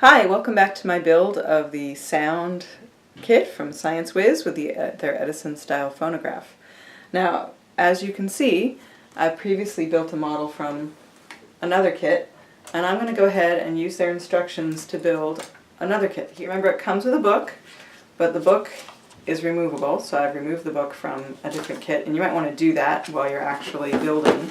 Hi, welcome back to my build of the sound kit from ScienceWiz with their Edison style phonograph. Now, as you can see, I previously built a model from another kit, and I'm going to go ahead and use their instructions to build another kit. You remember, it comes with a book, but the book is removable, so I've removed the book from a different kit, and you might want to do that while you're actually building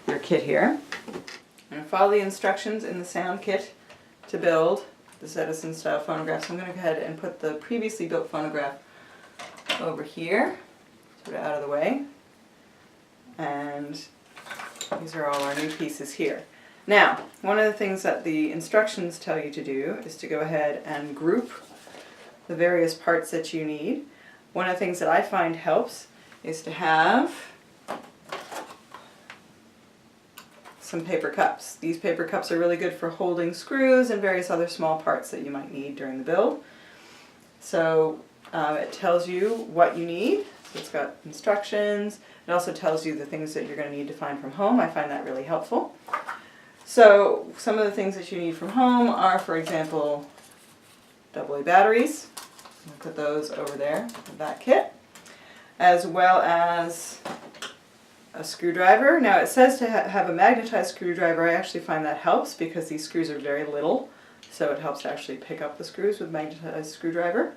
your kit here. And follow the instructions in the sound kit to build this Edison style phonograph. So I'm going to go ahead and put the previously built phonograph over here, sort of out of the way. And these are all our new pieces here. Now, one of the things that the instructions tell you to do is to go ahead and group the various parts that you need. One of the things that I find helps is to have some paper cups. These paper cups are really good for holding screws and various other small parts that you might need during the build. So it tells you what you need. So it's got instructions. It also tells you the things that you're going to need to find from home. I find that really helpful. So some of the things that you need from home are, for example, AA batteries. I'll put those over there in that kit, as well as a screwdriver. Now it says to have a magnetized screwdriver. I actually find that helps because these screws are very little, so it helps to actually pick up the screws with magnetized screwdriver.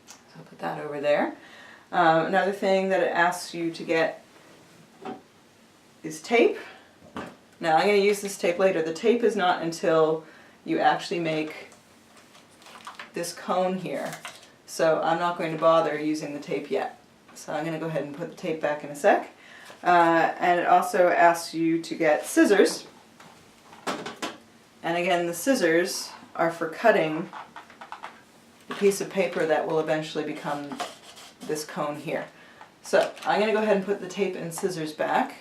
So I'll put that over there. Another thing that it asks you to get is tape. Now I'm going to use this tape later. The tape is not until you actually make this cone here, so I'm not going to bother using the tape yet. So I'm going to go ahead and put the tape back in a sec. And it also asks you to get scissors, and again the scissors are for cutting the piece of paper that will eventually become this cone here. So I'm going to go ahead and put the tape and scissors back.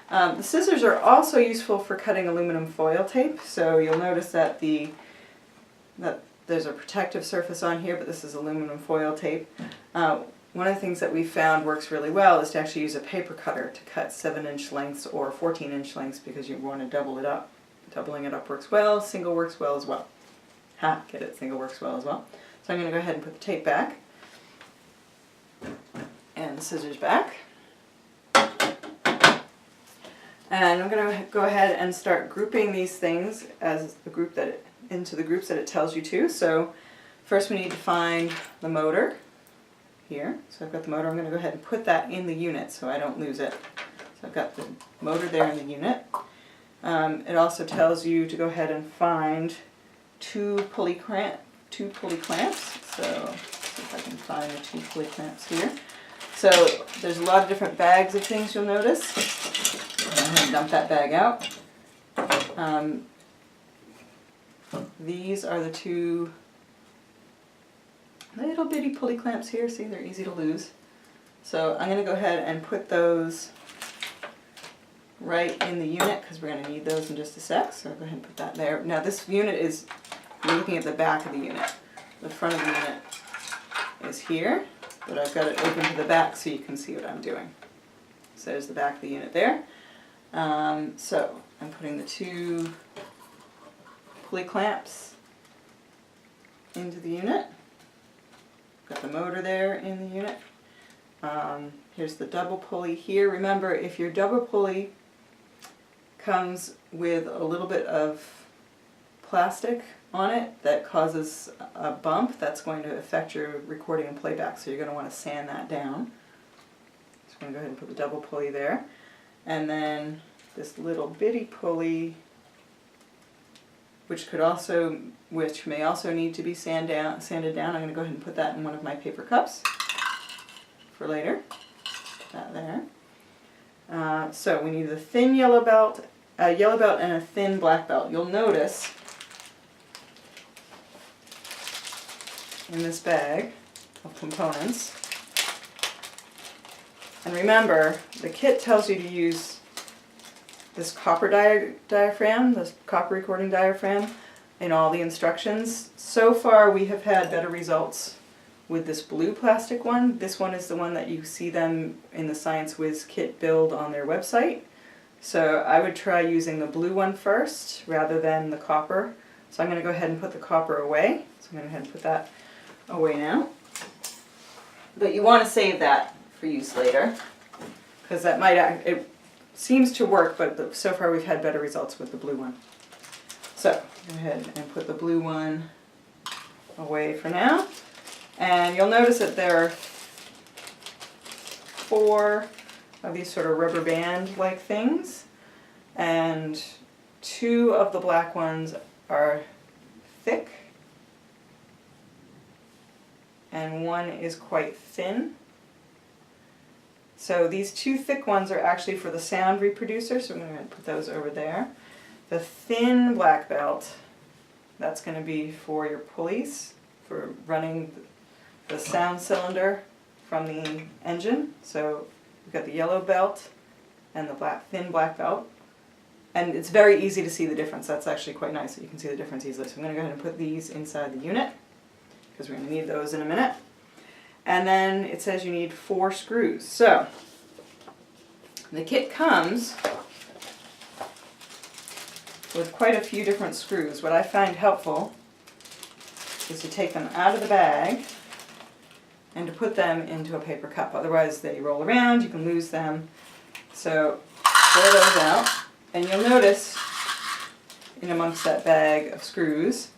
The scissors are also useful for cutting aluminum foil tape, so you'll notice that there's a protective surface on here, but this is aluminum foil tape. One of the things that we found works really well is to actually use a paper cutter to cut 7-inch lengths or 14-inch lengths because you want to double it up. Doubling it up works well, single works well as well. Ha, get it, single works well as well. So I'm going to go ahead and put the tape back and the scissors back. And I'm going to go ahead and start grouping these things as the group into the groups that it tells you to. So first we need to find the motor here. So I've got the motor. I'm going to go ahead and put that in the unit so I don't lose it. So I've got the motor there in the unit. It also tells you to go ahead and find two pulley clamps. So let's see if I can find the two pulley clamps here. So there's a lot of different bags of things you'll notice. Go ahead and dump that bag out. These are the two little bitty pulley clamps here. See, they're easy to lose. So I'm going to go ahead and put those right in the unit because we're going to need those in just a sec. So I'll go ahead and put that there. Now this unit is, you're looking at the back of the unit. The front of the unit is here, but I've got it open to the back so you can see what I'm doing. So there's the back of the unit there. So I'm putting the two pulley clamps into the unit. Got the motor there in the unit. Here's the double pulley here. Remember, if your double pulley comes with a little bit of plastic on it that causes a bump, that's going to affect your recording and playback, so you're going to want to sand that down. So I'm going to go ahead and put the double pulley there. And then this little bitty pulley, which may also need to be sanded down. I'm going to go ahead and put that in one of my paper cups for later. Put that there. So we need a thin yellow belt, and a thin black belt. You'll notice in this bag of components, and remember, the kit tells you to use this copper diaphragm, this copper recording diaphragm, in all the instructions. So far we have had better results with this blue plastic one. This one is the one that you see them in the ScienceWiz kit build on their website. So I would try using the blue one first rather than the copper So I'm going to go ahead and put the copper away. So I'm going to go ahead and put that away now. But you want to save that for use later, because that might, it seems to work, but so far we've had better results with the blue one. So go ahead and put the blue one away for now. And you'll notice that there are 4 of these sort of rubber band-like things, and 2 of the black ones are thick, and 1 is quite thin. So these 2 thick ones are actually for the sound reproducer, so I'm going to put those over there. The thin black belt, that's going to be for your pulleys, for running the sound cylinder from the engine. So we've got the yellow belt and the thin black belt. And it's very easy to see the difference. That's actually quite nice that you can see the difference easily. So I'm going to go ahead and put these inside the unit, because we're going to need those in a minute. And then it says you need 4 screws. So the kit comes with quite a few different screws. What I find helpful is to take them out of the bag and to put them into a paper cup. Otherwise they roll around, you can lose them. So pull those out, and you'll notice in amongst that bag of screws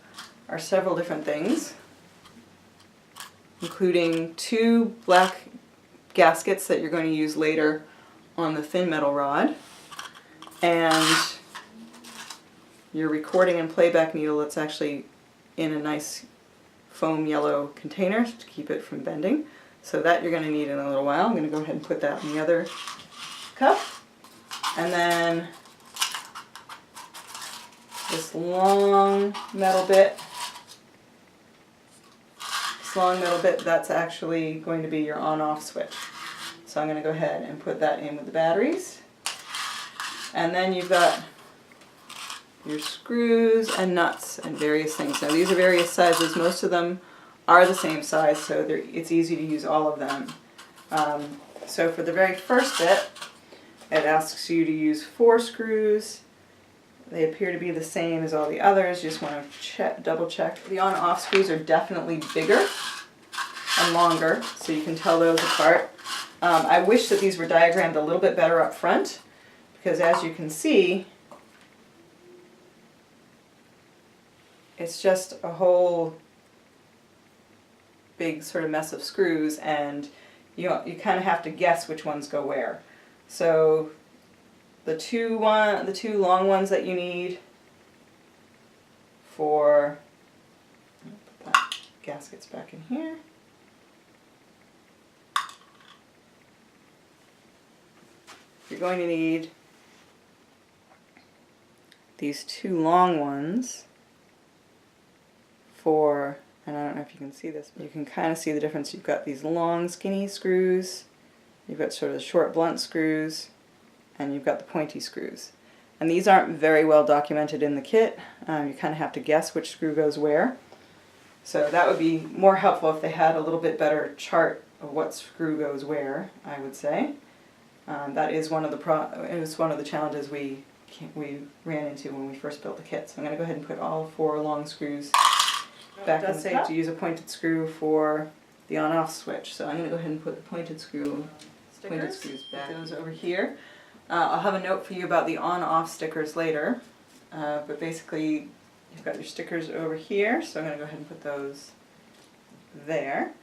are several different things, including 2 black gaskets that you're going to use later on the thin metal rod, and your recording and playback needle that's actually in a nice foam yellow container to keep it from bending. So that you're going to need in a little while. I'm going to go ahead and put that in the other cup. And then this long metal bit, that's actually going to be your on-off switch. So I'm going to go ahead and put that in with the batteries. And then you've got your screws and nuts and various things. Now these are various sizes. Most of them are the same size, so it's easy to use all of them. So for the very first bit, it asks you to use 4 screws. They appear to be the same as all the others. You just want to double check. The on-off screws are definitely bigger and longer, so you can tell those apart. I wish that these were diagrammed a little bit better up front, because as you can see, it's just a whole big sort of mess of screws, and you kind of have to guess which ones go where. So the two long ones that you need for, put that gaskets back in here. You're going to need these 2 long ones for, and I don't know if you can see this, but you can kind of see the difference. You've got these long skinny screws, you've got sort of the short blunt screws, and you've got the pointy screws. And these aren't very well documented in the kit. You kind of have to guess which screw goes where. So that would be more helpful if they had a little bit better chart of what screw goes where, I would say. That is one of the challenges we ran into when we first built the kit. So I'm going to go ahead and put all 4 long screws back in the cup. To use a pointed screw for the on-off switch. So I'm going to go ahead and put the pointed screws back. Put those over here. I'll have a note for you about the on-off stickers later, but basically you've got your stickers over here, so I'm going to go ahead and put those there.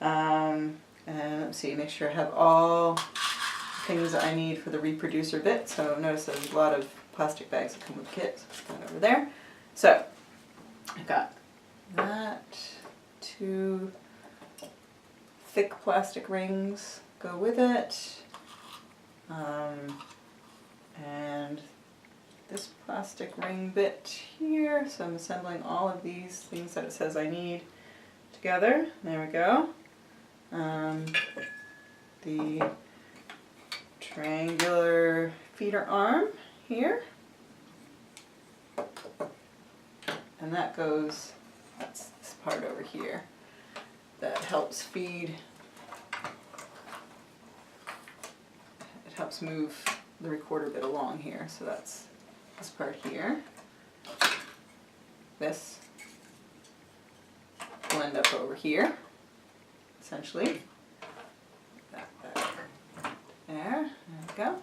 And let's see, make sure I have all the things that I need for the reproducer bit. So notice there's a lot of plastic bags that come with the kit, so put that over there. So I've got that, 2 thick plastic rings go with it. And this plastic ring bit here, so I'm assembling all of these things that it says I need together. There we go. The triangular feeder arm here, and that goes, that's this part over here that helps feed, it helps move the recorder bit along here, so that's this part here. this will end up over here, essentially. There we go.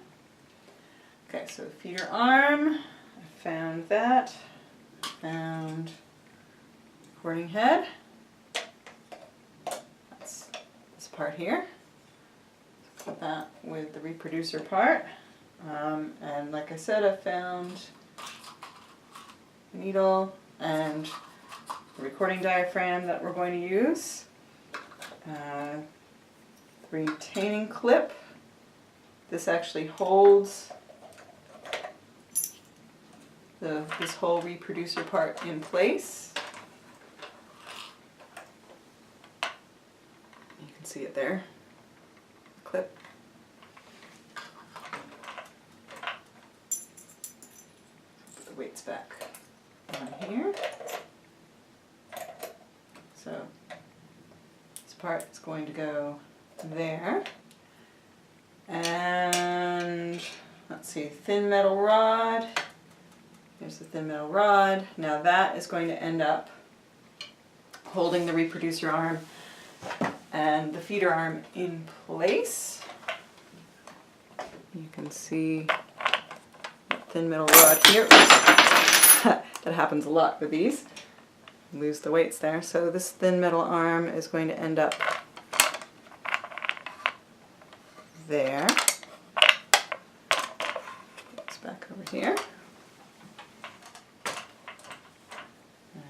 Okay, so feeder arm, I found that. Found recording head. That's this part here. Put that with the reproducer part. And like I said, I found the needle and the recording diaphragm that we're going to use. The retaining clip. This actually holds this whole reproducer part in place. You can see it there, clip. Put the weights back on here. So this part is going to go there. And let's see, thin metal rod. Here's the thin metal rod. Now that is going to end up holding the reproducer arm and the feeder arm in place. You can see that thin metal rod here. That happens a lot with these. Lose the weights there. So this thin metal arm is going to end up there. It's back over here.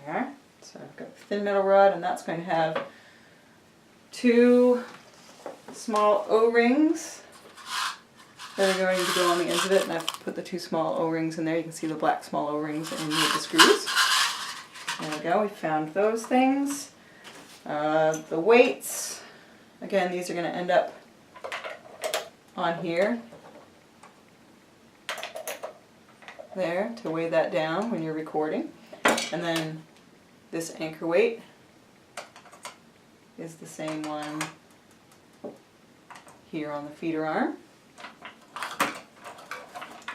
There. So I've got the thin metal rod, and that's going to have two small O-rings that are going to go on the ends of it, and I've put the two small O-rings in there. You can see the black small O-rings in with the screws. There we go, we found those things. The weights, again, these are going to end up on here, there, to weigh that down when you're recording. And then this anchor weight is the same one here on the feeder arm.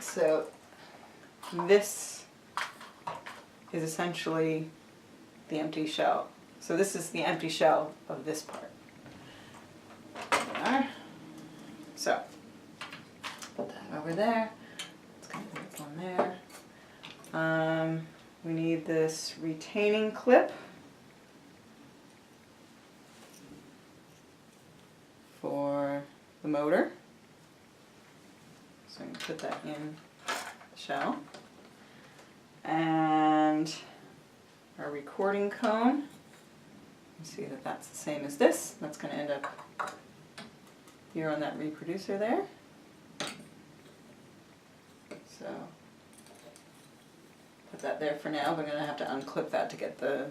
So this is essentially the empty shell. So this is the empty shell of this part. There. So put that over there. It's going to put on there. We need this retaining clip for the motor. So I'm going to put that in the shell. And our recording cone. You see that that's the same as this. That's going to end up here on that reproducer there. So put that there for now. We're going to have to unclip that to get the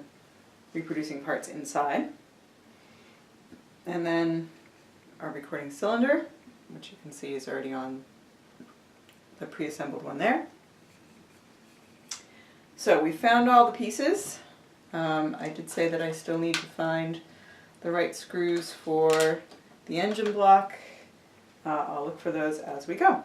reproducing parts inside. And then our recording cylinder, which you can see is already on the pre-assembled one there. So we found all the pieces. I did say that I still need to find the right screws for the engine block. I'll look for those as we go.